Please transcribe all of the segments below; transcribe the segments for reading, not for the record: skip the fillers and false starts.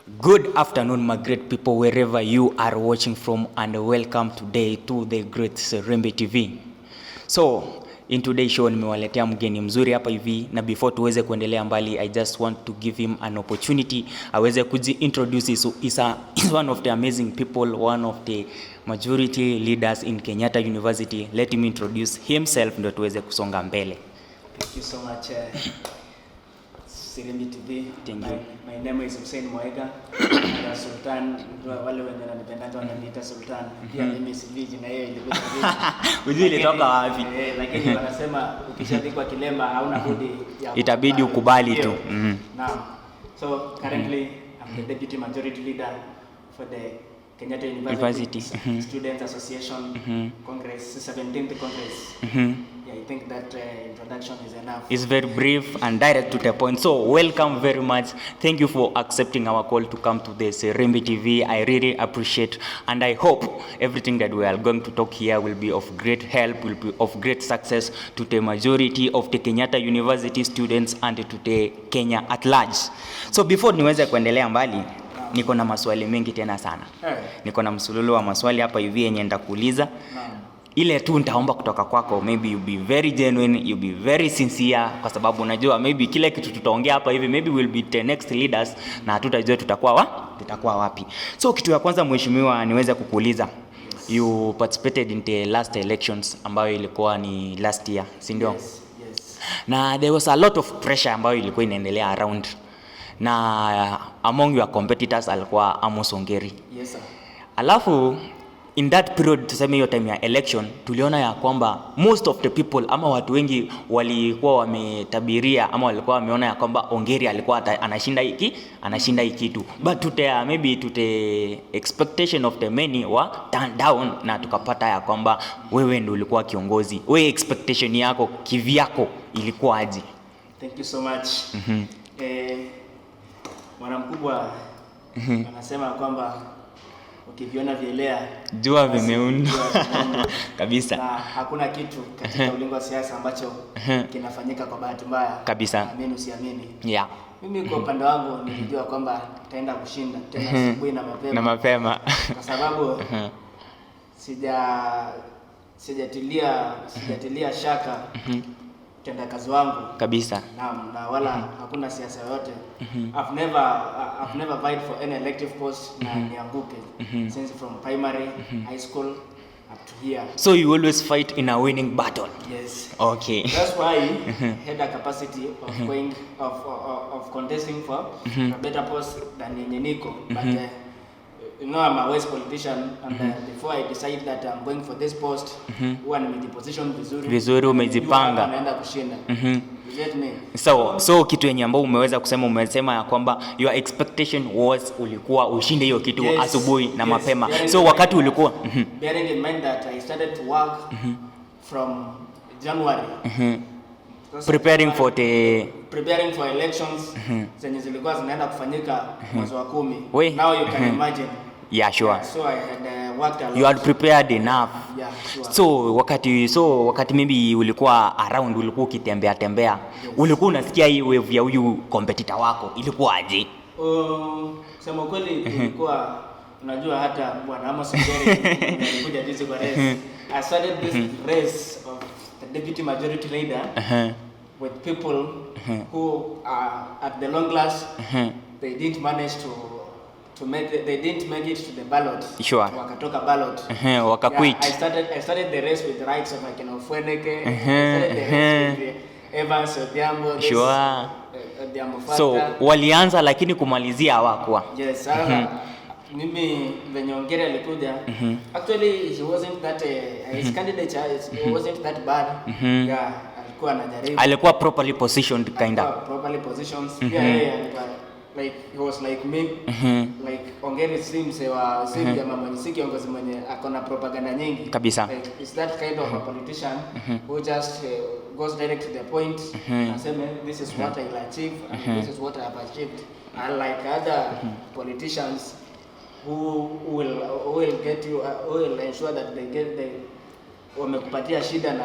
Good afternoon, my great people, wherever you are watching from, and welcome today to the great Serembe TV. So, in today's show nimewaletea mgeni mzuri hapa hivi, na before tuweze kuendelea mbali, I just want to give him an opportunity aweze kuji-introduce. So, is one of the amazing people, one of the majority leaders in Kenyatta University. Let him introduce himself ndio tuweze kusonga mbele. Thank you so much. Serembe TV. Thank you. My name is Hussein Moega. Sultan, wale wenye wananipenda wananiita Sultan. Pia mimi siviji jina hiyo ilikuwa siviji. Ujui ilitoka wapi? Lakini wanasema ukishaandikwa kilema hauna budi ya itabidi ukubali tu. Naam. So currently I'm the deputy majority leader for the Kenyatta University Students Association Congress, 17th Congress. Yeah, I think that introduction is enough. It's very brief and direct to the point. So welcome very much. Thank you for accepting our call to come to the Serembe TV. I really appreciate, and I hope everything that we are going to talk here will be of great help, will be of great success to the majority of the Kenyatta University students and to the Kenya at large. So before niweze kuendelea mbali, niko na maswali mengi tena sana. Niko na msululu wa maswali hapa hivi yenye nitakuuliza. Ile tu nitaomba kutoka kwako, maybe you be very genuine, you be very sincere, kwa sababu unajua maybe kile kitu tutaongea hapa hivi maybe will be the next leaders na tutajua tutakuwa wapi. So kitu ya kwanza mheshimiwa, niweze kukuuliza, you participated in the last elections ambayo ilikuwa ni last year, si ndio? Yes. Na there was a lot of pressure ambayo ilikuwa inaendelea around, na among your competitors alikuwa Amos Ongeri. Yes sir. Alafu in that period, tuseme hiyo time ya election, tuliona ya kwamba most of the people ama watu wengi walikuwa wametabiria ama walikuwa wameona ya kwamba Ongeri alikuwa anashinda hiki kitu, but maybe to the expectation of the many were turned down, na tukapata ya kwamba wewe ndio ulikuwa kiongozi. Wewe expectation yako kivyako ilikuwa aje? Thank you so much. Mwana mkubwa anasema kwamba ukiviona vielea jua vimeunda kabisa. Na hakuna kitu katika ulingo wa siasa ambacho kinafanyika kwa bahati mbaya kabisa. Amini usiamini. Yeah. Mimi kwa upande wangu nilijua kwamba nitaenda kushinda tena asubuhi na mapema. Kwa sababu sijatilia shaka tenda kazi wangu kabisa. Na wala hakuna siasa yoyote. I've never vied for any elective post na nianguke since from primary, high school up to here. So you always fight in a winning battle? Yes. Okay. That's why I had a capacity of going of contesting for a better post than Nyeniko. But you know, I'm a wise politician, and before I decide that I'm going for this post, huwa nimejiposition vizuri umejipanga, naenda kushinda. You get me? So kitu yenye ambao umesema ya kwamba your expectation was ulikuwa ushinde hiyo kitu asubuhi na mapema. So wakati ulikuwa bearing in mind that I started to work from January. Preparing for elections zenye zilikuwa zinaenda kufanyika mwezi wa 10. Now you can imagine. Yeah, sure. So I had worked a lot. You had prepared enough. Yeah, sure. So wakati maybe ulikuwa around, ulikuwa ukitembea, ulikuwa unasikia hii wave ya huyu competitor wako, ilikuwa aje? Sema kweli ilikuwa, unajua hata bwana Amos Ongeri alikuja dizi kwa race. I started this race of the deputy majority leader with people who are at the long last they didn't manage to make it to the ballot. Sure. Wakatoka ballot. Wakaquit. I started the race with the rights of Akina Ofweneke. I started the race with Evans Odhiambo. Sure. Odhiambo. So walianza lakini kumalizia hawakuwa. Yes, mimi venye Ongeri alikuja, actually he wasn't that his candidature wasn't that bad. Yeah, alikuwa anajaribu. Alikuwa properly positioned properly positioned. Yeah, like he was like me. Like Ongeri seems jamaa mwenye si kiongozi mwenye akona propaganda nyingi kabisa. Like it's that kind of a politician who just goes direct to the point and say this is what I will achieve and this is what I have achieved. Unlike other politicians who will ensure that wamekupatia shida na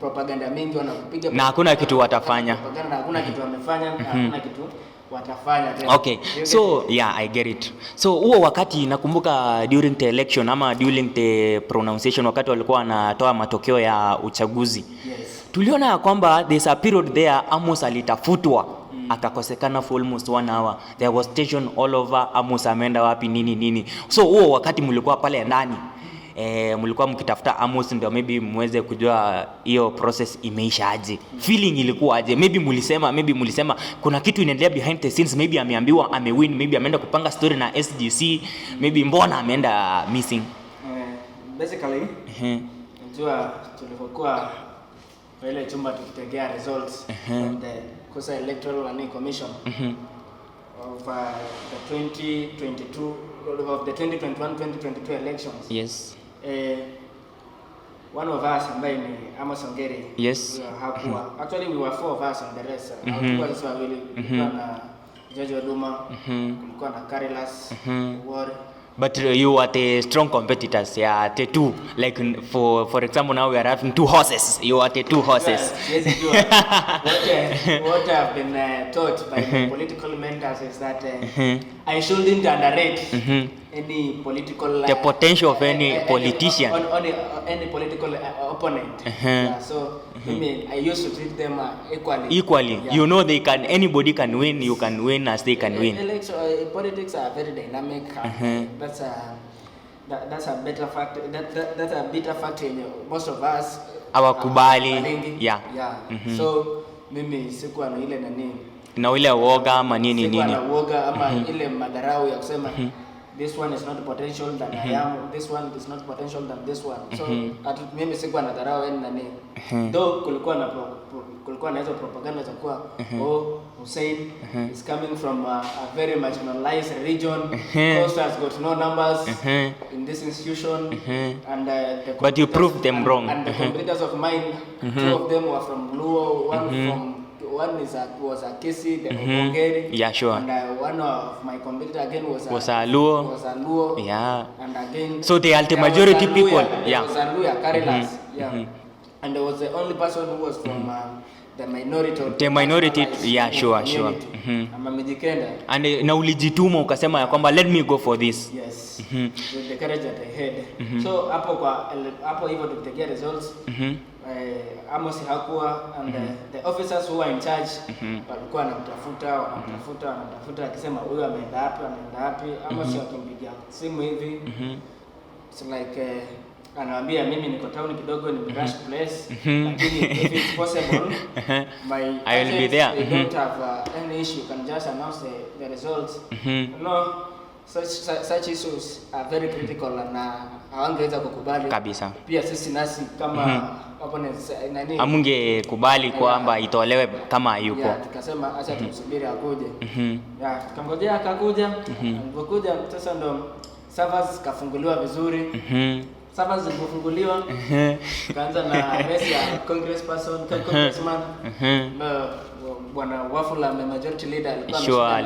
propaganda mingi, wanakupiga na hakuna kitu watafanya, propaganda, hakuna kitu wamefanya, hakuna kitu watafanya tena. Okay, so yeah, I get it. So huo wakati nakumbuka during the election ama during the pronunciation, wakati walikuwa wanatoa matokeo ya uchaguzi, yes, tuliona ya kwamba there's a period there Amos alitafutwa, akakosekana for almost 1 hour. There was tension all over, Amos ameenda wapi nini. So huo wakati mlikuwa pale ndani, mlikuwa mkitafuta Amos ndio maybe muweze kujua hiyo process imeisha aje, feeling ilikuwa aje? Maybe mulisema kuna kitu inaendelea behind the scenes, maybe ameambiwa amewin, maybe ameenda kupanga story na SGC, maybe mbona ameenda missing. Basically unajua tulipokuwa kwa ile chumba tukitegea results from the Kusa Electoral Commission of the 2022 of the 2021-2022 elections. Yes. One of us ambaye ni Amos Ongeri. Yes. Hakuwa. Actually we were 4 of us on the rest. Hakuwa sasa wawili. Kulikuwa na George Oduma, kulikuwa na Carilas, War. But you are the strong competitors, yeah, the two. Like for example, now we are having 2 horses. You are the 2 horses. Yes, you are. What I've been taught by my political mentors is that I shouldn't underrate any political the potential of any politician, any political opponent. Yeah, so I mean, I used to treat them equally. Yeah. You know, anybody can win. You can win as they can win. Politics are very dynamic. That's a better factor. That's a better factor in most of us. Hawakubali. Yeah. So mimi sikuwa na ile na ile uoga ama nini. Sikuwa na uoga ama ile madharau ya kusema this one is not potential than I am, this one is not potential than this one. So mimi sikuwa na dharau though kulikuwa na hizo propaganda za kuwa Hussein is coming from a very marginalized region, Coast has got no numbers in this institution, and but you proved them wrong. And the competitors of mine, 2 of them were from Luo, one was a Kesi, the Ongeri. Yeah, sure. And one of my competitor again was a Luo. Yeah. And again, so the ultimate majority people, yeah, was a Luo, Carilas. Yeah. And there was the only person who was from the minority. Yeah, sure. And na ulijituma ukasema ya kwamba let me go for this. Yes. With the courage that I had. So hapo hivyo tukitegea results, Amos hakuwa, and the officers who were in charge walikuwa wanamtafuta akisema huyu ameenda wapi. Amos akimpigia simu hivi, it's like anawaambia mimi niko town kidogo, ni rush place, lakini if it's possible I will be there. They don't have any issue, can just announce the results. No, such issues are very critical na hawangeweza kukubali kabisa. Pia sisi nasi kama opponents amungekubali kwamba itolewe kama yupo. Yeah, tukasema acha tumsubiri akuje. Yeah, tukangojea akakuja. Alipokuja sasa ndo servers kafunguliwa vizuri. Servers zilipofunguliwa kaanza na race ya congressman bwana Wafula, majority leader, alikuwa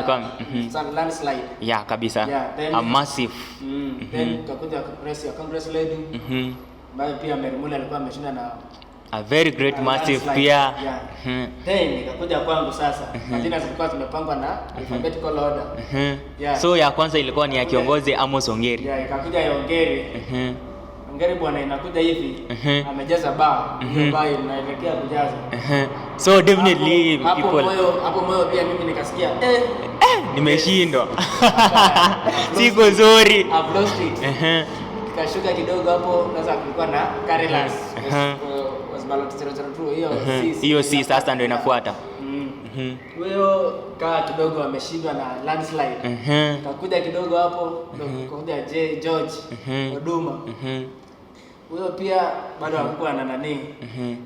landslide. Yeah, kabisa. Yeah, a massive. Then kakuja race ya congress lady ambayo pia Merimula alikuwa ameshinda na a very great massive pia. Then nikakuja kwangu sasa. Majina zilikuwa zimepangwa na alphabetical order. Yeah. So ya kwanza ilikuwa ni ya kiongozi Amos Ongeri. Yeah, ikakuja ya Ongeri. Ongeri bwana inakuja hivi, amejaza bao. Hiyo bao inaelekea kujaza. So definitely hapo moyo pia mimi nikasikia nimeshindwa. Siko nzuri. I've lost it. Kashuka kidogo hapo, sasa kulikuwa na Carilas. Was ballot 002 hiyo si sasa ndio inafuata. Huyo kidogo ameshindwa na landslide. Kakuja kidogo hapo kakuja George Oduma. Huyo pia bado hakuwa na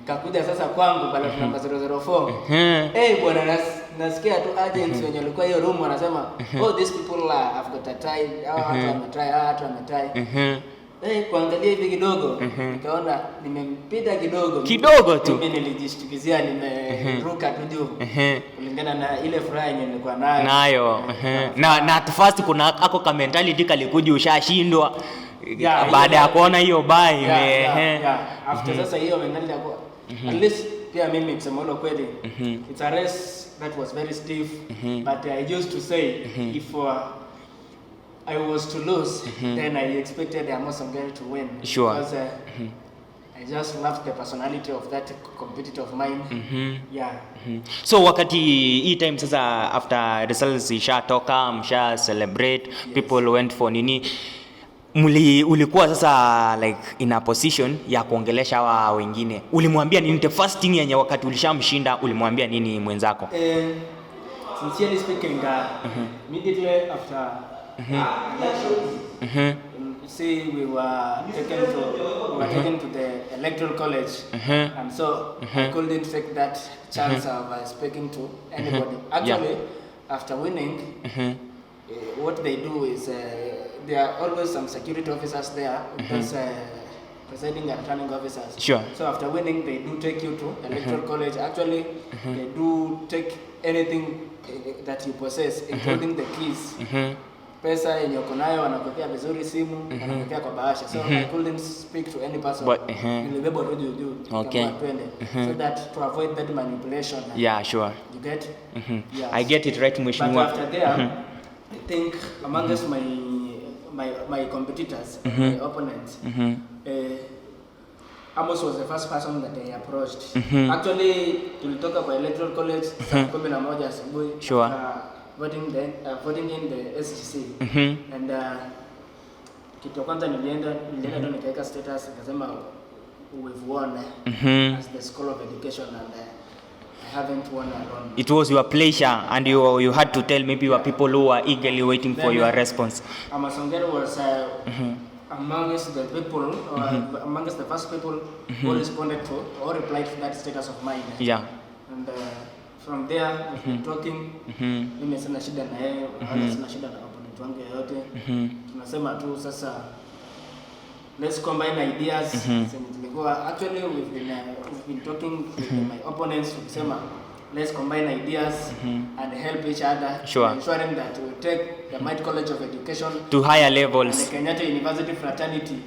kakuja sasa kwangu ballot number 004. Bwana nasikia tu agents wenye walikuwa hiyo room wanasema these people have got a tie, watu wametry. Kuangalia hivi kidogo nikaona nimempita kidogo tu. Mimi nilijishtukizia nimeruka tu juu kulingana na ile furaha yenye nilikuwa nayo. Na at first kuna ako mentality kalikuja ushashindwa baada ya kuona hiyo bai. After sasa hiyo mentality at least pia mimi kusema kweli it's a race that was very stiff. But I used to say, if I was to lose, then I expected Amosongeri to win. Sure. Because I just loved the personality of that competitor of mine. Yeah. So wakati hii time sasa after results ishatoka msha celebrate, people went for nini, ulikuwa sasa like in a position ya kuongelesha wa wengine, ulimwambia nini the first thing yenye wakati ulishamshinda ulimwambia nini mwenzako? Sincerely speaking, immediately after see we were taken to the electoral college, and so I couldn't take that chance of speaking to anybody. Actually, after winning, what they do is there are always some security officers there, because presiding and returning officers. Sure. So after winning, they do take you to electoral college. Actually, they do take anything that you possess, including the keys. Pesa yenye uko nayo wanakupea vizuri, simu wanakupea kwa bahasha. So I couldn't speak to any person. Nilibeba tu juu okay. So that to avoid that manipulation. Yeah, sure. You get? Yes. I get it right, Mheshimiwa. But after there, I think amongst my competitors, my opponents, Amos was the first person that I approached. Actually, tulitoka kwa electoral college saa 11 asubuhi. Sure. Voting in the SGC. And kitu kwanza nilienda ndo nikaweka status nikasema we've won as the School of Education, and I haven't won alone. It was your pleasure, and you had to tell maybe your people who were eagerly waiting for your response. Amasongeri was amongst the people, amongst the first people who responded to or replied to that status of mine. Yeah. And from there we've been talking. Mimi sina shida na yeye, wala sina shida na opponent wangu yote. Tunasema tu sasa let's combine ideas. Actually we've been talking with my opponents, tukisema let's combine ideas and help each other, sure, ensuring that we take the Might College of Education to higher levels, and the Kenyatta University fraternity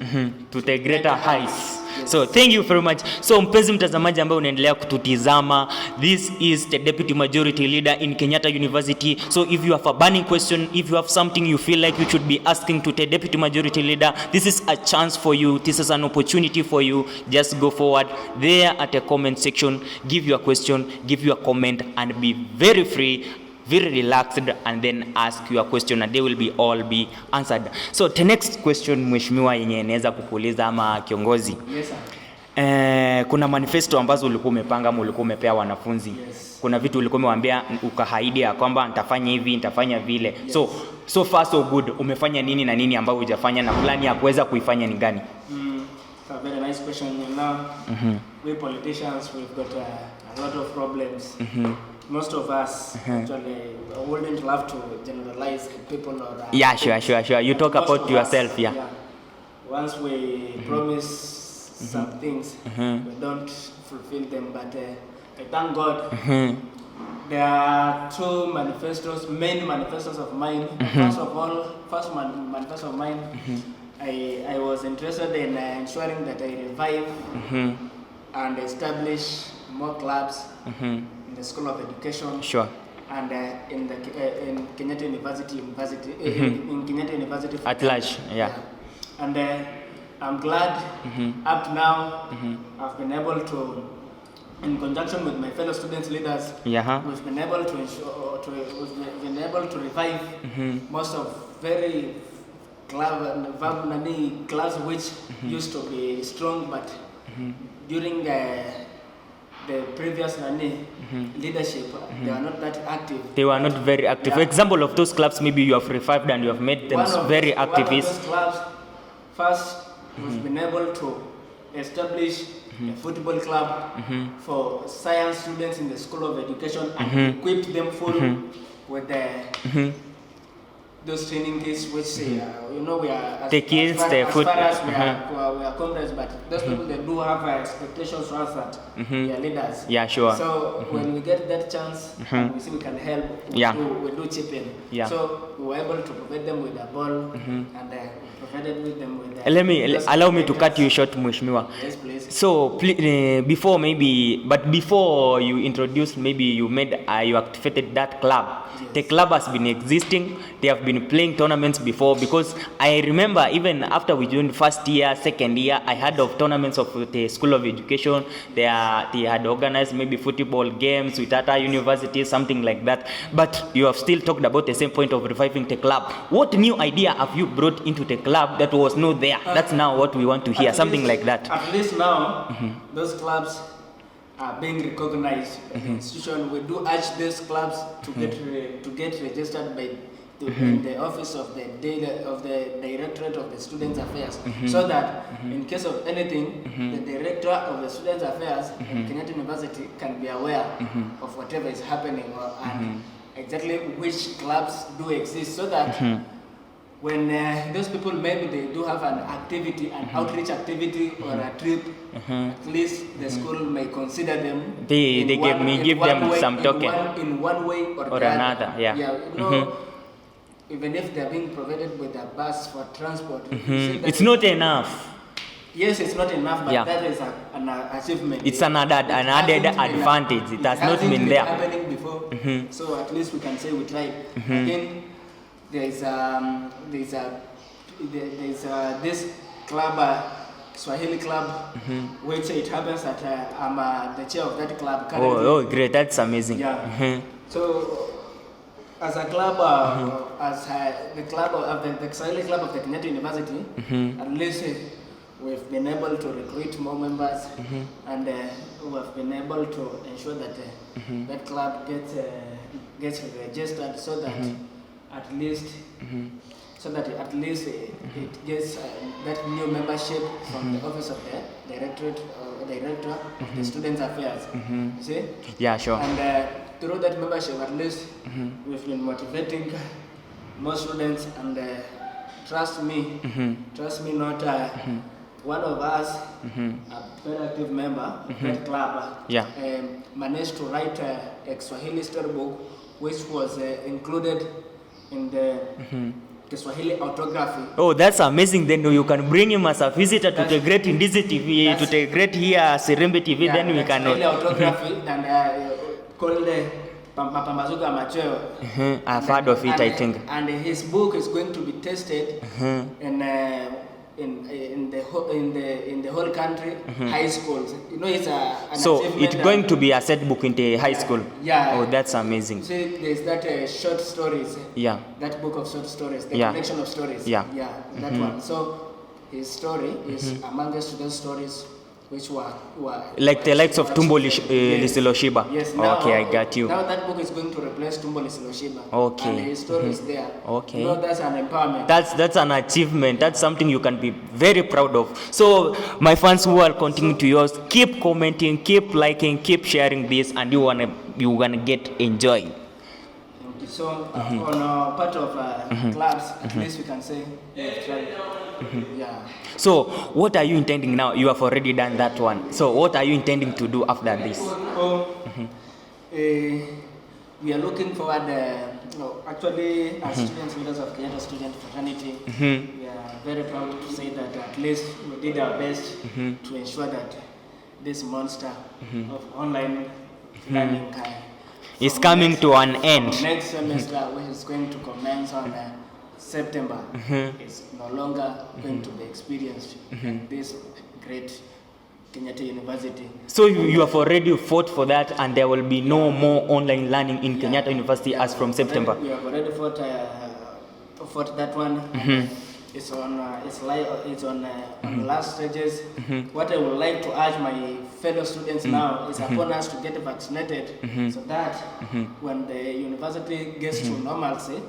to the greater heights. Yes. So thank you very much. So mpenzi mtazamaji ambaye unaendelea kututizama, this is the Deputy Majority Leader in Kenyatta University. So if you have a burning question, if you have something you feel like you should be asking to the Deputy Majority Leader, this is a chance for you. This is an opportunity for you. Just go forward there at the comment section, give your question, give your comment, and be very free, very relaxed, and then ask your question and they will be all be answered. So the next question mheshimiwa yenye naweza kukuuliza ama kiongozi. Yes sir. Kuna manifesto ambazo ulikuwa umepanga ama ulikuwa umepea wanafunzi. Yes. Kuna vitu ulikuwa umewaambia ukahaidi ya kwamba nitafanya hivi, nitafanya vile. Yes. So far so good. Umefanya nini na nini ambao hujafanya na plani ya kuweza kuifanya ni gani? It's a very nice question. Now, we politicians, we've got a lot of problems. Most of us actually wouldn't love to generalize people or yeah, sure. You talk about yourself, yeah. Once we promise some things, we don't fulfill them, but I thank God. There are two manifestos, main manifestos of mine. First manifesto of mine, I was interested in ensuring that I revive and establish more clubs in the School of Education. Sure. And in Kenyatta University, in Kenyatta University at large, yeah. And I'm glad up to now I've been able to, in conjunction with my fellow students leaders, we've been able to ensure, we've been able to revive most of very clubs which used to be strong, but during the previous leadership, they are not that active. They were not very active. For example of those clubs, maybe you have revived and you have made them very active. One of those clubs, first, we've been able to establish a football club for science students in the School of Education and equip them full with the those training kits which we are The kids, far, the as food. far as we are comrades, but those people they do have expectations for us that we are leaders. Yeah, sure. So when we get that chance, and we see we can help, we do chip in. Yeah. So we were able to provide them with a ball and provided with them with Allow me to cut you short, Mheshimiwa. Yes, please. So before you introduced, maybe you activated that club. Yes. The club has been existing. They have been playing tournaments before, because I remember even after we joined first year, second year, I heard of tournaments of the School of Education. They had organized maybe football games with other universities, something like that. But you have still talked about the same point of reviving the club. What new idea have you brought into the club that was not there? That's now what we want to hear, something like that. At least now, those clubs are being recognized by the institution. We do urge these clubs to get registered by in the office of the Directorate of the Students Affairs, so that in case of anything, the Director of the Students Affairs in Kenyatta University can be aware of whatever is happening and exactly which clubs do exist, so that when those people maybe they do have an activity, an outreach activity or a trip, at least the school may consider them. Give them some token in one way or another. Yeah. Even if they are being provided with a bus for transport, it's not enough. Yes, it's not enough, but that is an achievement. It's an added advantage. It has not been there. Happening before, so at least we can say we tried. Again, there's this club, Swahili club, which it happens that I'm the chair of that club currently. Oh, great! That's amazing. Yeah. So, as a club, as the club of the Swahili club of the Kenyatta University, at least we've been able to recruit more members, and we have been able to ensure that that club gets registered, so that at least it gets that new membership from the office of the director of the Students Affairs. See? Yeah, sure. And through that membership, at least we've been motivating more students, and trust me, not one of us, a very active member of that club, managed to write a Swahili storybook, which was included in the Swahili autography. Oh, that's amazing. Then you can bring him as a visitor to the great Indizi TV, to the great here Serembe TV. Yeah, then we can. Swahili autography and called Mapambazuka Macheo. I've heard of it, I think. And his book is going to be tested in the whole country, high schools. It's an so achievement. it's going to be a set book in the high school. Yeah. Oh, that's amazing. See, there's that short stories. Yeah. That book of short stories, the collection of stories. Yeah. Yeah, that one. So his story is amongst those stories which were like the likes of Tumbo Lisilo Shiba. Yes. Now, okay, I got you. Now that book is going to replace Tumbo Lisilo Shiba. Okay. And his story is there. Okay. That's an empowerment. That's an achievement. That's something you can be very proud of. So my fans who are continuing to yours, keep commenting, keep liking, keep sharing this, and you're gonna get enjoy. So on part of clubs, at least we can say we've tried. Yeah. So what are you intending now? You have already done that one. So what are you intending to do after this? We are looking forward. Actually, as students, leaders of Kenyatta Student Fraternity, we are very proud to say that at least we did our best to ensure that this monster of online learning is coming to an end. Next semester, which is going to commence on September, is no longer going to be experienced at this great Kenyatta University. So you have already fought for that, and there will be no more online learning in Kenyatta University as from September. We have already fought that one. It's on the last stages. What I would like to urge my fellow students now is upon us to get vaccinated, so that when the university gets to normalcy,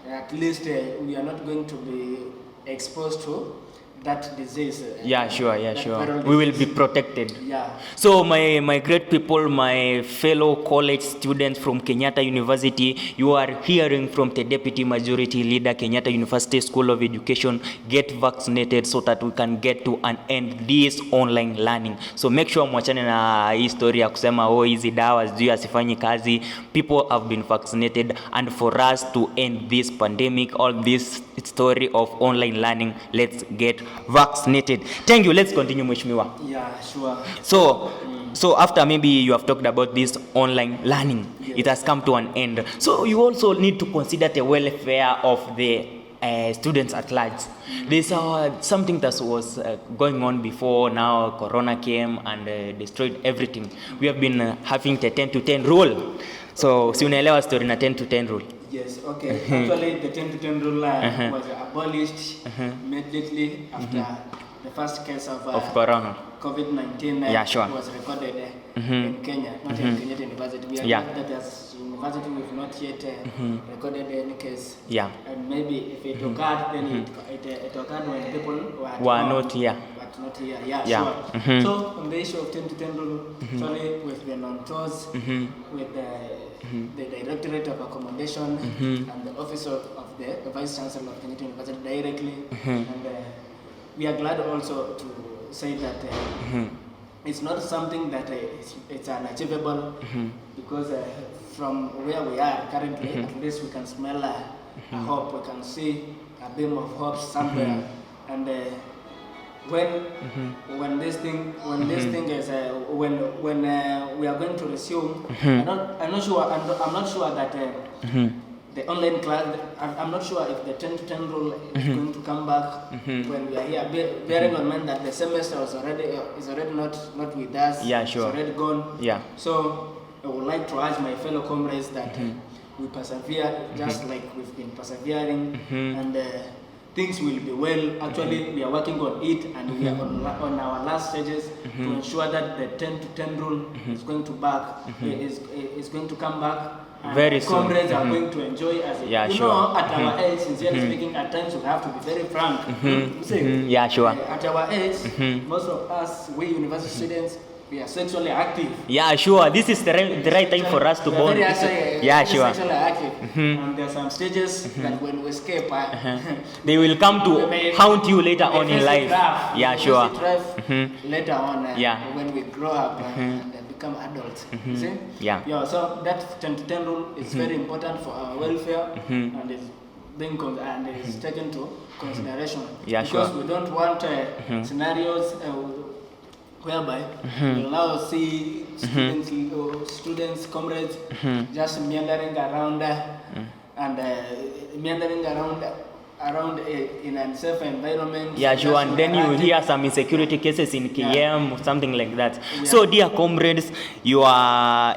at least we are not going to be exposed to that disease. Yeah, sure, that sure. viral We will be disease. protected. Yeah. So my great people, my fellow college students from Kenyatta University, you are hearing from the Deputy Majority Leader, Kenyatta University School of Education, get vaccinated so that we can get to an end this online learning. So make sure mwachane na hii story ya kusema hizi dawa sijui asifanyi kazi. People have been vaccinated, and for us to end this pandemic, all this story of online learning, let's get vaccinated. Thank you. Let's continue, Mheshimiwa. Yeah, sure. So after maybe you have talked about this online learning, yes, it has come to an end. So you also need to consider the welfare of the students at large. There's something that was going on before. Now Corona came and destroyed everything. We have been having the 10 to 10 rule. So si unaelewa story na 10 to 10 rule? Yes, okay. Actually, the 10 to 10 rule was abolished immediately after the first case of Corona. COVID-19 Yeah, sure. was recorded in Kenya, not in Kenyatta University. We are glad that as university we've not yet recorded any case. Yeah. And maybe if it occurred, then it occurred when people were not here. But not here. Yeah, Yeah. sure. So on the issue of 10 to 10 rule, actually we've been on tours with the Directorate of Accommodation and the Office of the Vice Chancellor of Kenyatta University directly. And we are glad also to say that it's not something that it's unachievable because from where we are currently, at least we can smell a hope, we can see a beam of hope somewhere. And when this thing is when we are going to resume, I'm not sure that the online class, I'm not sure if the 10 to 10 rule is going to come back when we are here, bearing in mind that the semester is already not with us. Yeah, sure. It's already gone. Yeah. So I would like to urge my fellow comrades that we persevere just like we've been persevering, and things will be well. Actually, we are working on it, and we are on our last stages to ensure that the 10 to 10 rule is going to is going to come back. And Very soon. Comrades are going to enjoy as Yeah, you sure. know, at our age, sincerely speaking, at times we have to be very frank. Yeah, sure. At our age, most of us, we university students, we are sexually active. Yeah, sure. This is the right time for us to We are bond. very Yeah, sure. sexually active. And there are some stages that when we escape, They will come to haunt you later on in life. Yeah, sure. Later on, Yeah. when we grow up and become adults. You see? Yeah. Yeah. So that 10 to 10 rule is very important for our welfare, and is being and is taken to consideration. Yeah, because sure. we don't want scenarios whereby we'll now see students, comrades, just meandering around and meandering around in a safe environment. Yeah, sure. And then you hear some insecurity cases in KM, something like that. Yeah. So, dear comrades, your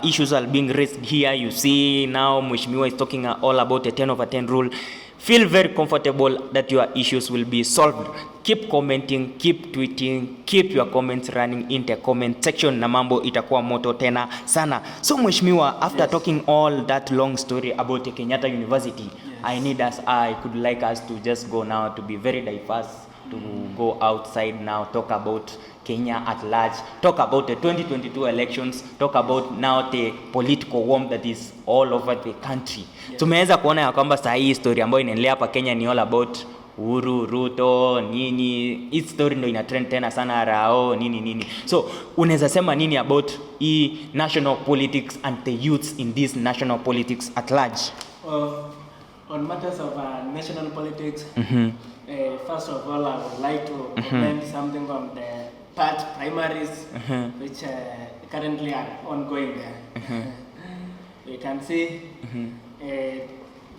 issues are being raised here. You see now Mheshimiwa is talking all about the 10 over 10 rule. Feel very comfortable that your issues will be solved. Keep commenting, keep tweeting, keep your comments running in the comment section na mambo itakuwa moto tena sana. So Mheshimiwa, after talking all that long story about the Kenyatta University, I could like us to just go now to be very diverse, to go outside now, talk about Kenya at large, talk about the 2022 elections, talk about now the political warmth that is all over the country. Tumeweza kuona ya kwamba saa hii story ambayo inaendelea hapa Kenya ni all about Uhuru, Ruto, nini. Hii story ndio ina trend tena sana, Rao, nini. So, unaweza sema nini about hii national politics and the youths in this national politics at large? On matters of national politics, first of all, I would like to comment something on the part primaries, which currently are ongoing. You can see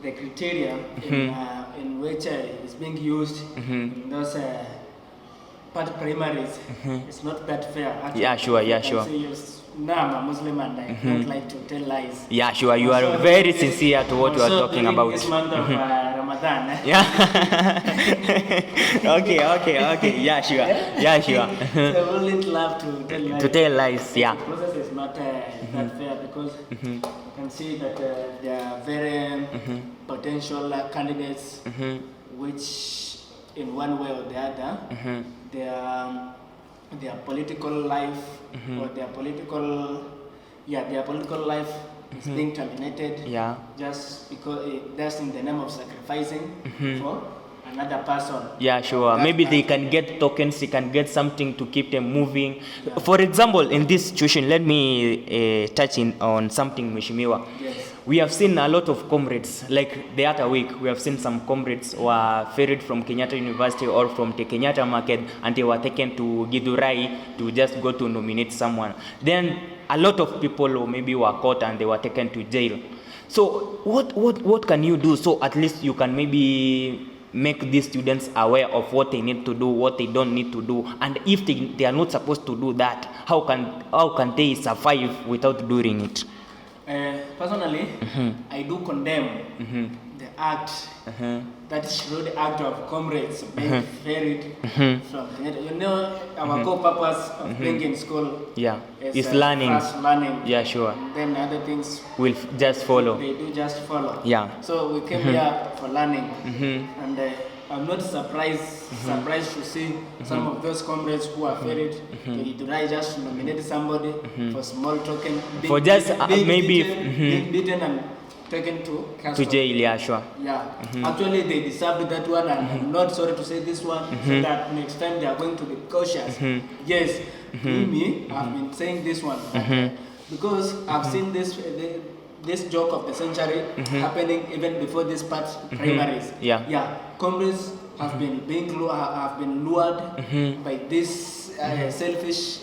the criteria in which is being used in those part primaries. It's not that fair. Actually, yeah, sure. Now I'm a Muslim and I don't like to tell lies. Yeah, sure. You are very sincere to what you are talking about. This month of Ramadan. Yeah. Okay. Yeah, sure. So we wouldn't love to tell lies. To tell lies, yeah. The process is not that fair because you can see that there are very potential candidates which in one way or the other, their political life or their political life is being terminated just because that's in the name of sacrificing for another person. Yeah, sure. Maybe they can get tokens, they can get something to keep them moving. Yeah. For example, in this situation, let me touch on something, Mheshimiwa. Yes. We have seen a lot of comrades, like the other week, we have seen some comrades who are ferried from Kenyatta University or from the Kenyatta market, and they were taken to Githurai to just go to nominate someone. Then a lot of people who maybe were caught and they were taken to jail. So what can you do so at least you can maybe make these students aware of what they need to do, what they don't need to do, and if they are not supposed to do that, how can they survive without doing it? Personally, I do condemn the act, that is the act of comrades being ferried from Kenyatta. You know, our core purpose of being in school is learning. First learning. Yeah, sure. And then other things will just follow. They do just follow. Yeah. So we came here for learning, and I'm not surprised to see some of those comrades who are ferried to Githurai just to nominate somebody for small token, for just maybe being beaten and taken to jail. Yeah, sure. Yeah. Actually, they deserved that one, and I'm not sorry to say this one, so that next time they are going to be cautious. Yes, me, I've been saying this one because I've seen this joke of the century happening even before this part primaries. Yeah. Comrades have been lured by these selfish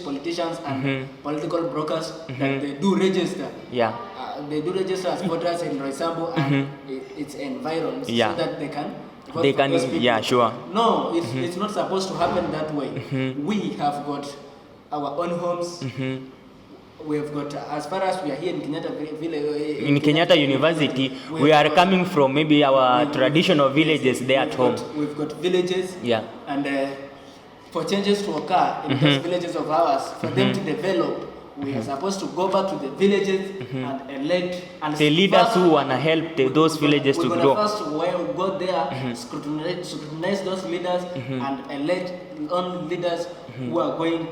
politicians and political brokers that they do register. They do register as voters in Roysambu and its environs so that they can vote for those people. Yeah, sure. No, it's not supposed to happen that way. We have got our own homes. We've got, as far as we are here in Kenyatta village, in Kenyatta University, we are coming from maybe our traditional villages there at home. We've got villages, and for changes to occur in those villages of ours, for them to develop, we are supposed to go back to the villages and elect the leaders who want to help those villages to grow. First, we'll go there, scrutinize those leaders, and elect on leaders who are going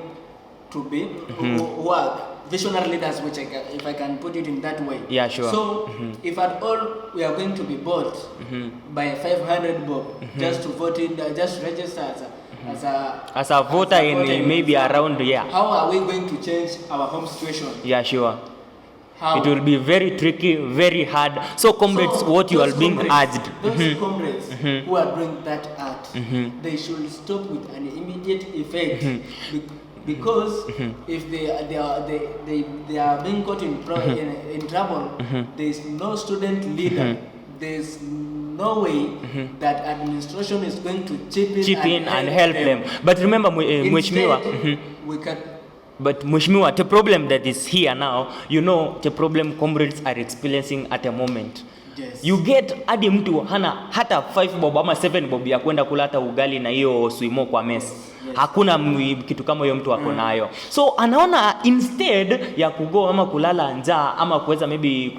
to be, who are visionary leaders, which if I can put it in that way. Yeah, sure. So, if at all we are going to be bought by 500 bob just to vote in, just register as a voter in maybe around, how are we going to change our home situation? Yeah, sure. How? It will be very tricky, very hard. So, comrades, what you are being urged. Those comrades who are doing that act, they should stop with an immediate effect. Because if they are being caught in trouble, there is no student leader. There is no way that administration is going to chip in and help them. But remember, Mheshimiwa, but Mheshimiwa, the problem that is here now, you know, the problem comrades are experiencing at the moment. Yes. You get hadi mtu hana hata 5 bob ama 7 bob ya kwenda kula hata ugali na hiyo suimo kwa mess. Hakuna kitu kama hiyo mtu ako nayo. So anaona instead ya kugo ama kulala njaa ama kuweza maybe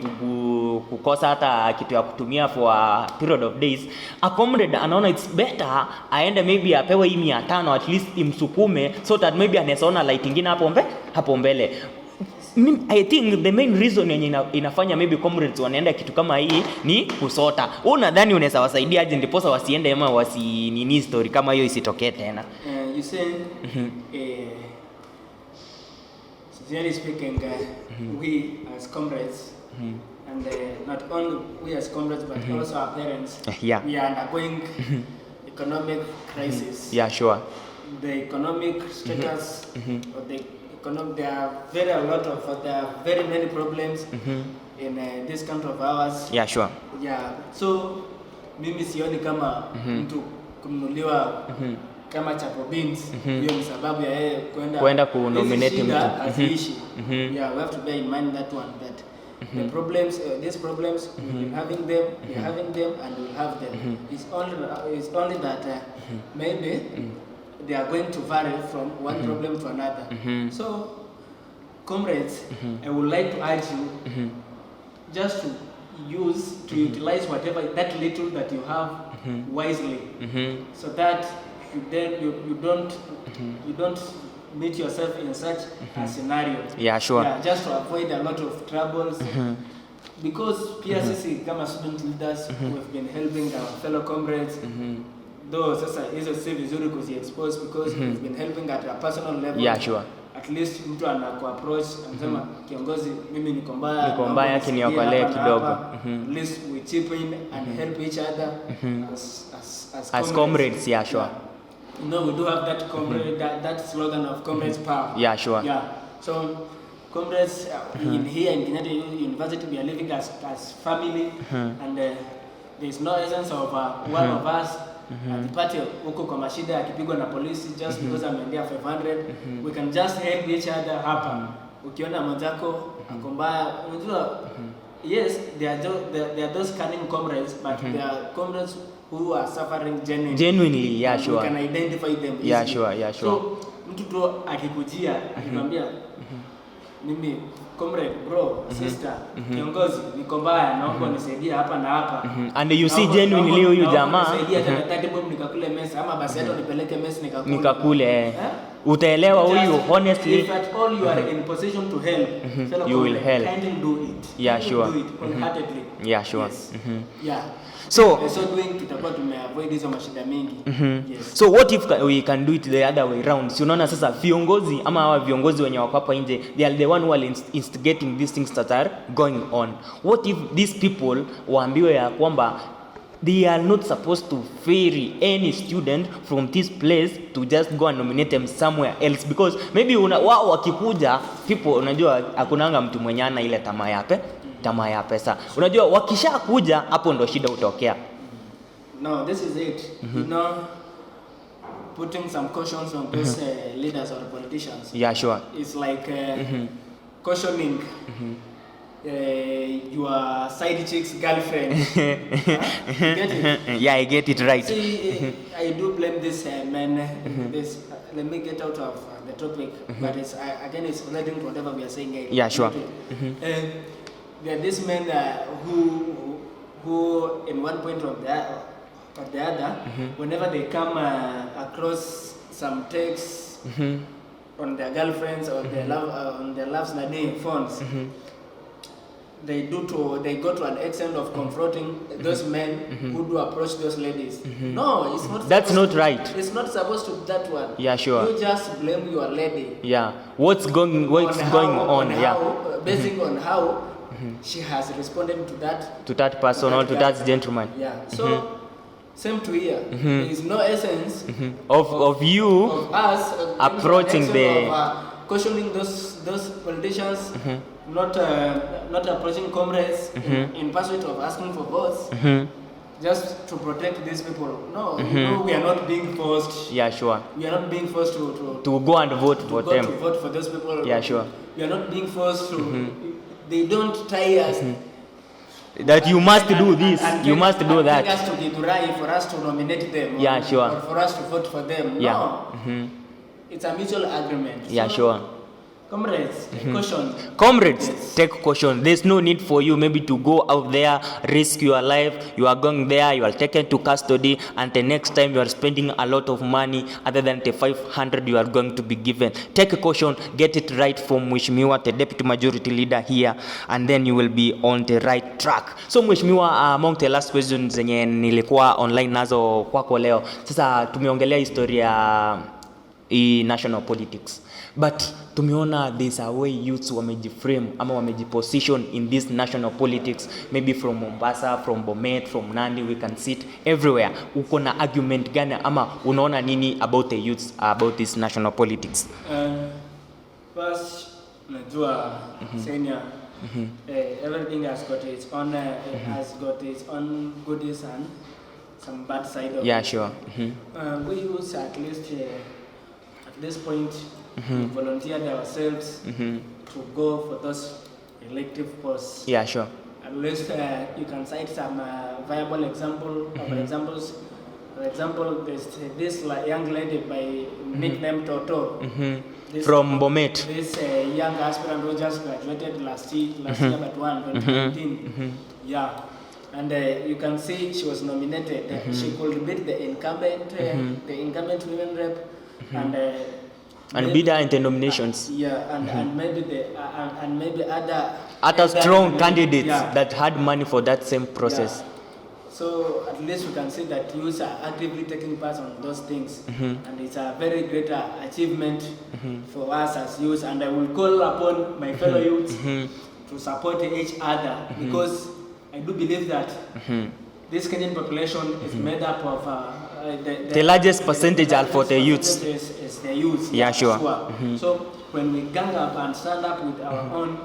kukosa hata kitu ya kutumia for a period of days, a comrade anaona it's better aende maybe apewe hii 500 at least imsukume so that maybe anaona light ingine hapo mbele. I think the main reason yenye inafanya maybe comrades wanaenda kitu kama hii ni kusota. Unadhani unaweza wasaidia aje ndiposa wasiende ama nini story kama hiyo isitokee tena? You say, sincerely speaking, we as comrades, and not only we as comrades, but also our parents, we are undergoing economic crisis. Yeah, sure. The economic status, or there are very many problems in this country of ours. Yeah, sure. Yeah, so mimi sioni kama mtu kununuliwa kama chapo beans hiyo ni sababu ya yeye kwenda ku nominate mtu. Yeah, we have to bear in mind that one, that the problems, these problems we've been having them, we are having them, and we'll have them. It's only that maybe they are going to vary from one problem to another. So, comrades, I would like to urge you just to use to utilize whatever that little that you have wisely, so that you don't meet yourself in such a scenario. Yeah, sure. Yeah, just to avoid a lot of troubles. Because PRCC kama student leaders we've been helping our fellow comrades. Though sasa hizo si vizuri kuzi-expose because we've been helping at a personal level. Yeah, sure. At least mtu anaku-approach anasema kiongozi mimi niko mbaya kiniokolee kidogo. At least we chip in and help each other as comrades. Yeah, sure. You know, we do have that comrade, that slogan of comrades power. Yeah, sure. Yeah. So comrades in here in Kenyatta University, we are living as family, and there is no essence of one of us akipate huko kwa mashida akipigwa na polisi just because ameendea 500. We can just help each other hapa. Ukiona mwenzako ako mbaya, unajua, yes, they are those cunning comrades, but they are comrades who are suffering genuinely. Yeah, sure. We can identify them easily. Yeah, sure. Yeah, sure. So mtu tu akikujia akimwambia mimi comrade, bro, sister, kiongozi niko mbaya, naomba nisaidie hapa na hapa. And you see genuinely huyu jamaa nisaidie hata 30 bob nikakule mesa, ama basi hata nipeleke mesa nikakule. Utaelewa huyu honestly. If at all you are in position to help, you will help. Kindly do it. Yeah, sure. Do it wholeheartedly. Yeah, sure. Yes. Yeah. So doing tutakuwa tumeavoid hizo mashida mingi. Yes. So what if we can do it the other way round? Si unaona sasa viongozi ama hawa viongozi wenye wako hapa nje, they are the one who are instigating these things that are going on. What if these people waambiwe ya kwamba they are not supposed to ferry any student from this place to just go and nominate them somewhere else, because maybe wao wakikuja people, unajua hakunanga mtu mwenye ana ile tamaa ya pesa. Unajua wakishakuja hapo ndo shida utokea. No, this is it. You know, putting some cautions on those leaders or politicians. Yeah, sure. It's like cautioning your side chick's girlfriend. Get it? Yeah, I get it right. See, I do blame this man. This. Let me get out of the topic, but it's again it's relating to whatever we are saying. Yeah, sure. There are these men who in one point or the other, whenever they come across some texts on their girlfriends or their on their loves and phones, they go to an extent of confronting those men who do approach those ladies. No, it's not. That's not right. It's not supposed to be that one. Yeah, sure. You just blame your lady. Yeah. What's going on? Yeah. Basing on how she has responded to that person or to that gentleman. Yeah. So same to here. There is no essence of you of us approaching cautioning those politicians, not approaching comrades in pursuit of asking for votes, just to protect these people. No, we are not being forced. Yeah, sure. We are not being forced to go and vote for them. To vote for those people. Yeah, sure. We are not being forced to. They don't tie us. That you must do this, you must do that. Us to Githurai for us to nominate them. Yeah, sure. Or for us to vote for them. Yeah. No. It's a mutual agreement. Yeah, so, sure. Comrades, take caution. Comrades, yes. Take caution. There's no need for you maybe to go out there, risk your life. You are going there, you are taken to custody, and the next time you are spending a lot of money other than the 500 you are going to be given. Take caution, get it right from Mheshimiwa, the Deputy Majority Leader here, and then you will be on the right track. So Mheshimiwa, among the last questions zenye nilikuwa online nazo kwako leo, sasa tumeongelea historia national politics, but tumeona there's a way youths wamejiframe ama wamejiposition in this national politics, maybe from Mombasa, from Bomet, from Nandi, we can sit everywhere. Uko na argument gani ama unaona nini about the youths about this national politics? First, najua senior, everything has got its own goodies and some bad side of it. Yeah, sure. We use at least at this point we volunteered ourselves to go for those elective posts. Yeah, sure. At least you can cite some viable examples For example, there's this young lady by nickname Toto. This, From Bomet. This young aspirant who just graduated last year, but 2019. Yeah. And you can see she was nominated. She could beat the incumbent women rep, And beat her in the nominations. And maybe Other strong candidates that had money for that same process. Yeah. So at least we can see that youths are actively taking part on those things, and it's a very great achievement for us as youths. And I will call upon my fellow youths to support each other, because I do believe that this Kenyan population is made up of the largest percentage are for the youths. Is the youths. Yeah, sure. So when we gang up and stand up with our own,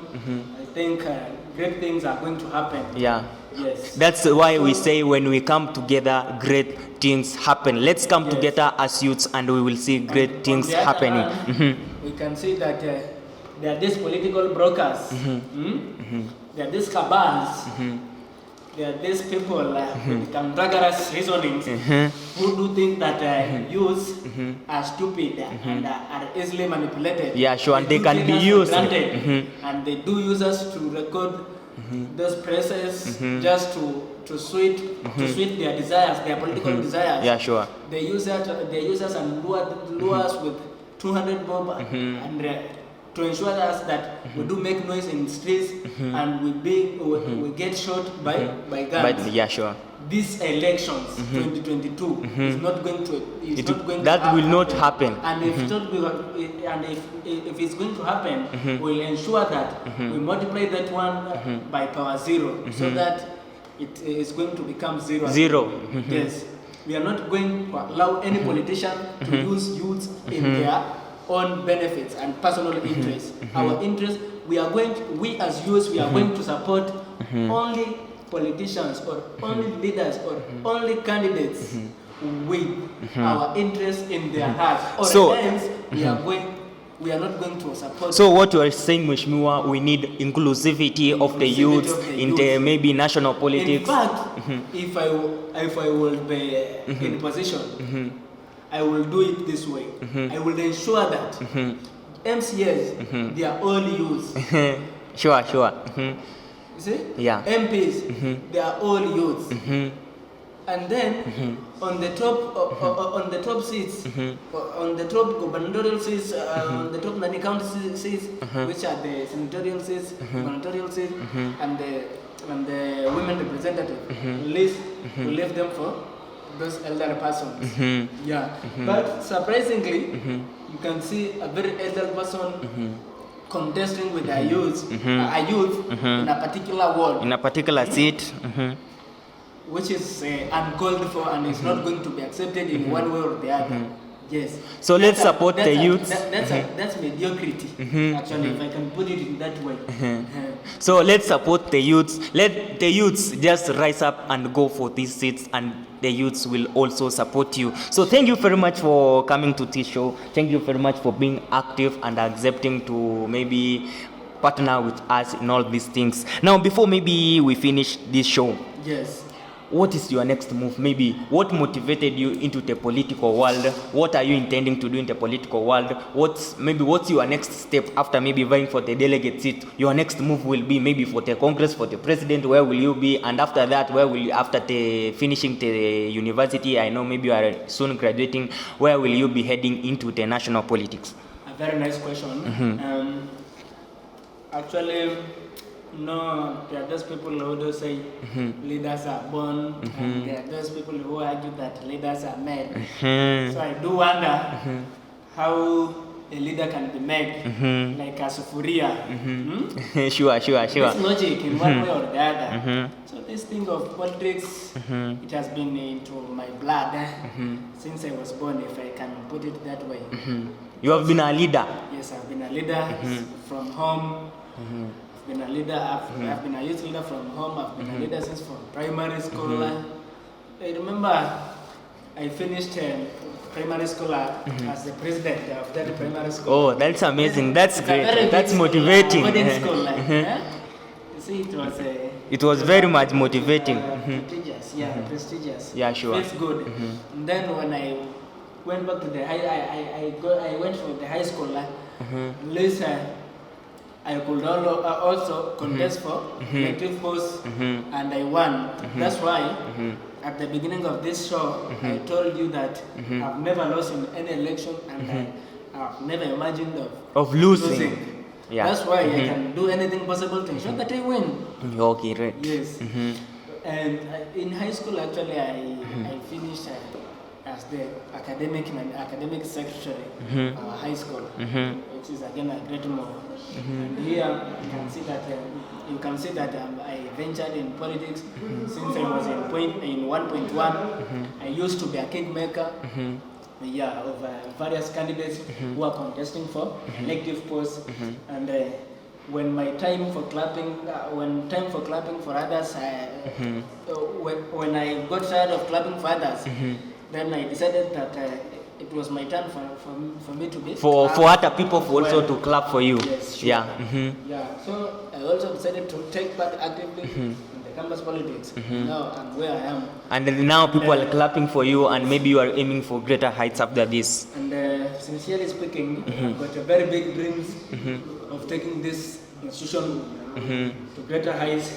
I think great things are going to happen. Yeah. Yes. That's why we say when we come together, great things happen. Let's come together as youths and we will see great things happening. We can see that there are these political brokers, there are these cabals, there are these people with cantankerous reasonings who do think that youths are stupid and are easily manipulated. Yeah, sure, and they can be used. And they do use us to record those presses just to suit their desires, their political desires. Yeah, sure. They use us and lure us with 200 bob and to ensure us that we do make noise in the streets and we get shot by guns. But, yeah, sure. These elections, 2022, is not going to. That will not happen. And if it's going to happen, we'll ensure that we multiply that one by power 0, so that it is going to become 0. Yes, we are not going to allow any politician to use youths in their own benefits and personal interests. Our interests, we as youths, we are going to support only politicians or only leaders or only candidates with our interests in their hearts. Or else we are not going to support. So what you are saying, Mheshimiwa, we need inclusivity of the youth in the maybe national politics. In fact, if I will be in position, I will do it this way. I will ensure that MCAs, they are all youths. Sure. You see? Yeah. MPs, they are all youths. And then on the top seats, on the top gubernatorial seats, on the top Nani County seats, which are the senatorial seats, gubernatorial seats, and the women representative, we leave them for those elderly persons. But surprisingly, you can see a very elderly person contesting with a youth in a particular ward, in a particular seat, which is uncalled for and is not going to be accepted in one way or the other. Yes. So let's support the youth. That's mediocrity, actually, if I can put it in that way. So let's support the youths. Let the youths just rise up and go for these seats, and the youths will also support you. So thank you very much for coming to this show. Thank you very much for being active and accepting to maybe partner with us in all these things. Now, before maybe we finish this show, yes, what is your next move? Maybe what motivated you into the political world? What are you intending to do in the political world? What's your next step after maybe vying for the delegate seat? Your next move will be maybe for the Congress, for the president. Where will you be? And after that, where will you, after finishing the university, I know maybe you are soon graduating, where will you be heading into the national politics? A very nice question. Actually, no, there are those people who do say leaders are born, and there are those people who argue that leaders are made. So I do wonder how a leader can be made, like a sufuria. Sure. It's logic in one way or the other. So this thing of politics, it has been into my blood since I was born, if I can put it that way. You have been a leader? Yes, I've been a leader from home. I've been a leader. I've been a youth leader from home. I've been a leader since from primary school. I remember I finished primary school as the president of that primary school. Oh, that's amazing. That's great. That's motivating. School, you see, it was It was very much motivating. Prestigious, prestigious. Yeah, sure. Feels good. And then when I went back to the I went for the high school. At least I could also contest for elective posts, and I won. That's why at the beginning of this show, I told you that I've never lost in any election, and I've never imagined Of losing. Yeah. That's why I can do anything possible to ensure that I win. Okay, right. Yes. And in high school, actually, I finished as the academic secretary of our high school, which is again a great move. And here you can see that I ventured in politics since I was in 1.1. I used to be a kingmaker. Of various candidates who are contesting for elective posts, and when time for clapping for others, when I got tired of clapping for others, then I decided that it was my turn for me to be for other people also to clap for you. Yes, sure. Yeah. So I also decided to take part actively in the campus politics. Now I'm where I am. And then now people are clapping for you, and maybe you are aiming for greater heights after this. And sincerely speaking, I've got a very big dreams of taking this institution to greater heights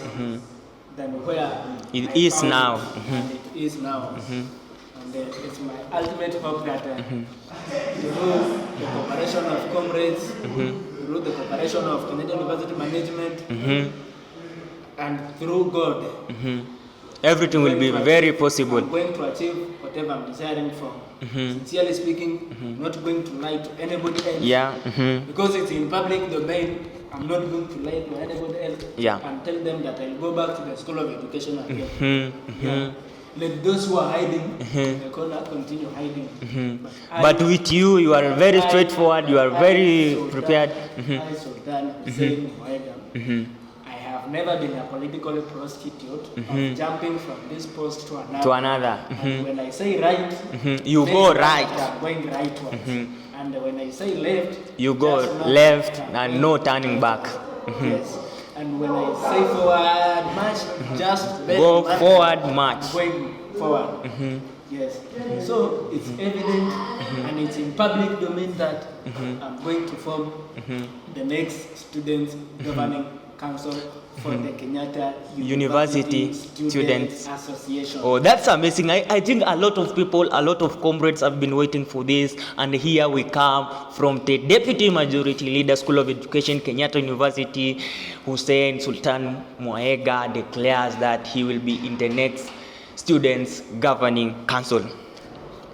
than where it is now. And it is now. And it's my ultimate hope that through the cooperation of comrades, through the cooperation of Canadian University Management, and through God, everything will be very possible. I'm going to achieve whatever I'm desiring for. Sincerely speaking, I'm not going to lie to anybody else. Because it's in public domain, I'm not going to lie to anybody else and tell them that I'll go back to the School of Education again. Let those who are hiding in the corner continue hiding. But with you, you are very straightforward, you are very prepared. I, Sultan Hussein, I have never been a political prostitute of jumping from this post to another. And when I say right, you go right. I'm going rightwards. And when I say left, you go left and no turning back. Yes. And when I say forward march, just go forward march. Going forward. Yes. So it's evident and it's in public domain that I'm going to form the next students governing council for the Kenyatta University Students Association. Oh, that's amazing. I think a lot of people, a lot of comrades have been waiting for this, and here we come from the Deputy Majority Leader, School of Education, Kenyatta University. Hussein Sultan Mwaega declares that he will be in the next Students Governing Council.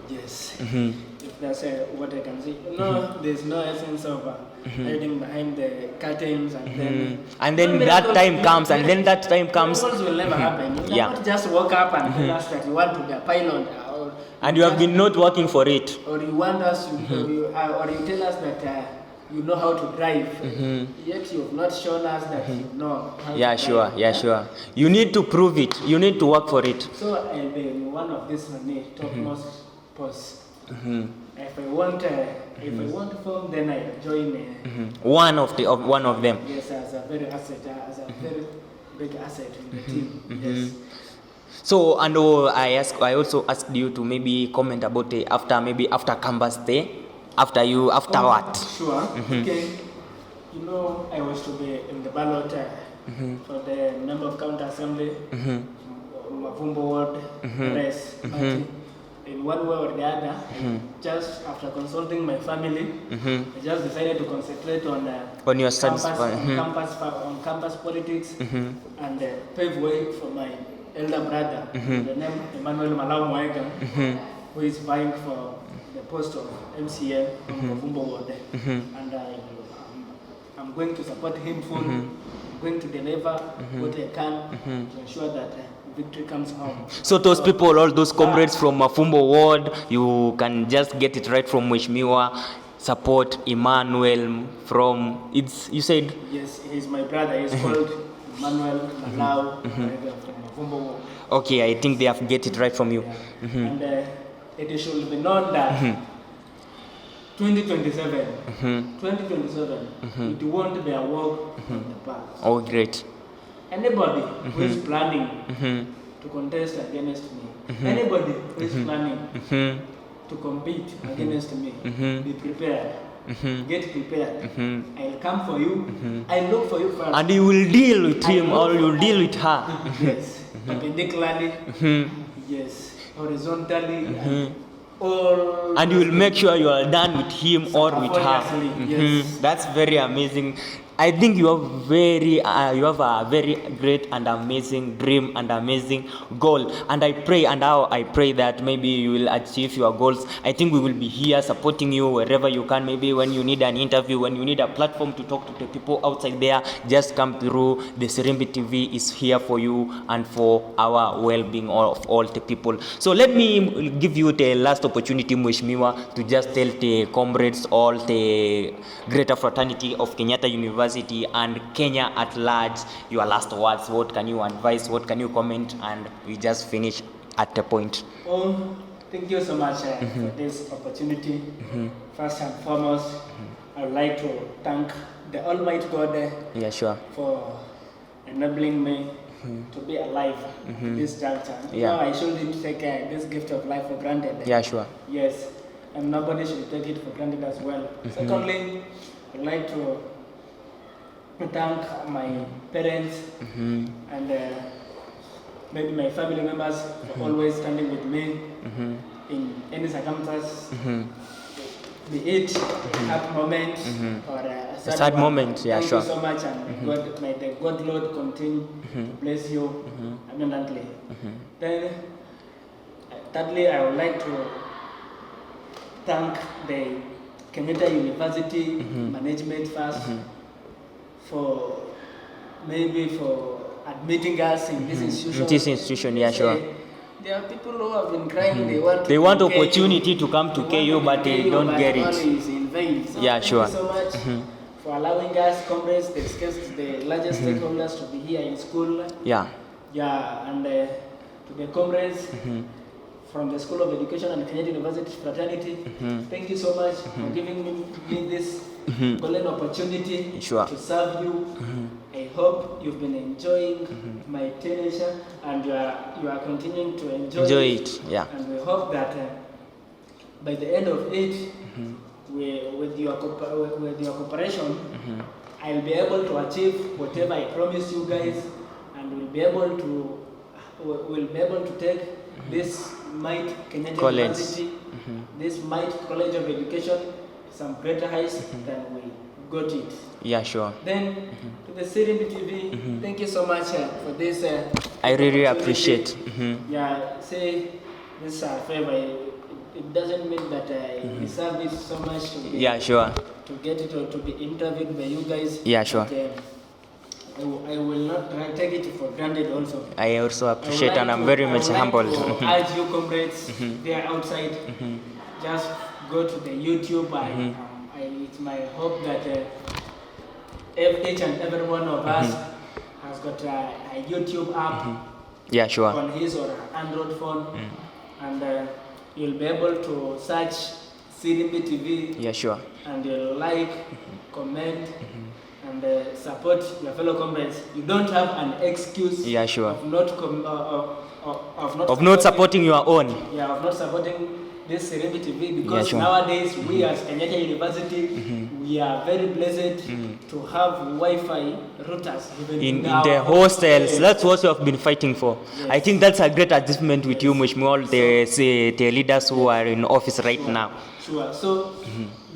Yes. If that's what I can say. No, there's no essence of hiding behind the curtains and then that time comes, Miracles will never happen. You cannot just walk up and tell us that you want to be a pilot, and you have been not working for it, or you want us, or you tell us that you know how to drive, yet you have not shown us that you know how to drive. Sure. You need to prove it. You need to work for it. So I'll be in one of these topmost posts. If I want to form, then I join one of them. Yes, as a very big asset in the team. Yes. So, and I also asked you to maybe comment about after campus day, after what? Sure. Okay. You know, I was to be in the ballot for the member of county assembly, Mavumbo Ward, race. In one way or the other, just after consulting my family, I just decided to concentrate on your studies, on campus politics, and pave way for my elder brother, the name Emmanuel Malau Mwaega, who is vying for the post of MCA on Mavumbo Ward, and I'm going to support him fully. I'm going to deliver what I can to ensure that victory comes home. So those people, all those comrades from Mafumbo Ward, you can just get it right from Mheshimiwa, support Emmanuel from, you said? Yes, he's my brother. He's called Emmanuel Malau from Mafumbo Ward. Okay, I think they have get it right from you. Yeah. And it should be known that 2027, it won't be a walk from the park. Oh, great. anybody who is planning to contest against me, anybody who is planning to compete against me, be prepared. Get prepared. I'll come for you. I'll look for you first. And you will deal with him or you will deal with her. Yes. Perpendicularly. Yes. Horizontally. All. And you will make sure you are done with him or with her. Yes. That's very amazing. I think you have a very great and amazing dream and amazing goal, and I pray that maybe you will achieve your goals. I think we will be here supporting you wherever you can. Maybe when you need an interview, when you need a platform to talk to the people outside there, just come through. The Serimbi TV is here for you and for our well-being of all the people. So let me give you the last opportunity, Mheshimiwa, to just tell the comrades, all the greater fraternity of Kenyatta University and Kenya at large, your last words. What can you advise? What can you comment? And we just finish at the point. Oh, thank you so much for this opportunity. First and foremost, I would like to thank the Almighty God for enabling me to be alive at this juncture. Now I shouldn't take this gift of life for granted. Yes, and nobody should take it for granted as well. Secondly, I'd like to thank my parents and maybe my family members for always standing with me in any circumstance, be it a happy moment or a sad moment. Thank you so much, and God, may the God Lord continue to bless you abundantly. Then, thirdly, I would like to thank the Kenyatta University management first for admitting us in this institution. There are people who have been crying. They want opportunity to come to KU, but they don't get it. Is in vain. So thank you so much for allowing us, comrades, the largest stakeholders, to be here in school. And to the comrades from the School of Education and Kenyatta University Fraternity, thank you so much for giving me this golden opportunity to serve you. I hope you've been enjoying my tenure, and you are continuing to enjoy it. And we hope that by the end of it, with your cooperation, I'll be able to achieve whatever I promised you guys, and we'll be able to take this Might Kenyatta University, this Might College of Education, some greater heights than we got it. Then to the Serimbi TV, thank you so much for this. I really appreciate. Say this favor. It doesn't mean that I deserve it so much to get it or to be interviewed by you guys. I will not take it for granted also. I also appreciate, and I'm very much humbled. I urge you, comrades, there outside, just go to the YouTube. It's my hope that each and every one of us has got a YouTube app on his or her Android phone, and you'll be able to search Serimbi TV, and you'll like, comment, and support your fellow comrades. You don't have an excuse of not supporting your own. Of not supporting this Serimbi TV, because nowadays we as Kenyatta University, we are very blessed to have Wi-Fi routers in the hostels. That's what we have been fighting for. I think that's a great achievement with you, Mheshimiwa, the leaders who are in office right now. So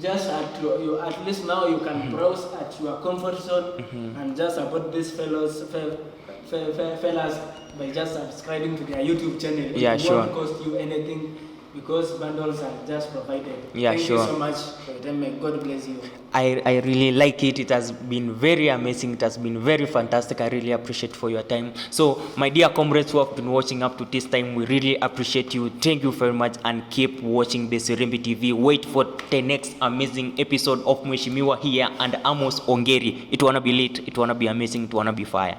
just at least now you can browse at your comfort zone and just support these fellas by just subscribing to their YouTube channel. It won't cost you anything, because bundles are just provided. Thank you so much for your time. May God bless you. I really like it. It has been very amazing. It has been very fantastic. I really appreciate for your time. So, my dear comrades who have been watching up to this time, we really appreciate you. Thank you very much, and keep watching the Serimbi TV. Wait for the next amazing episode of Mheshimiwa here and Amos Ongeri. It wanna be lit. It wanna be amazing. It wanna be fire.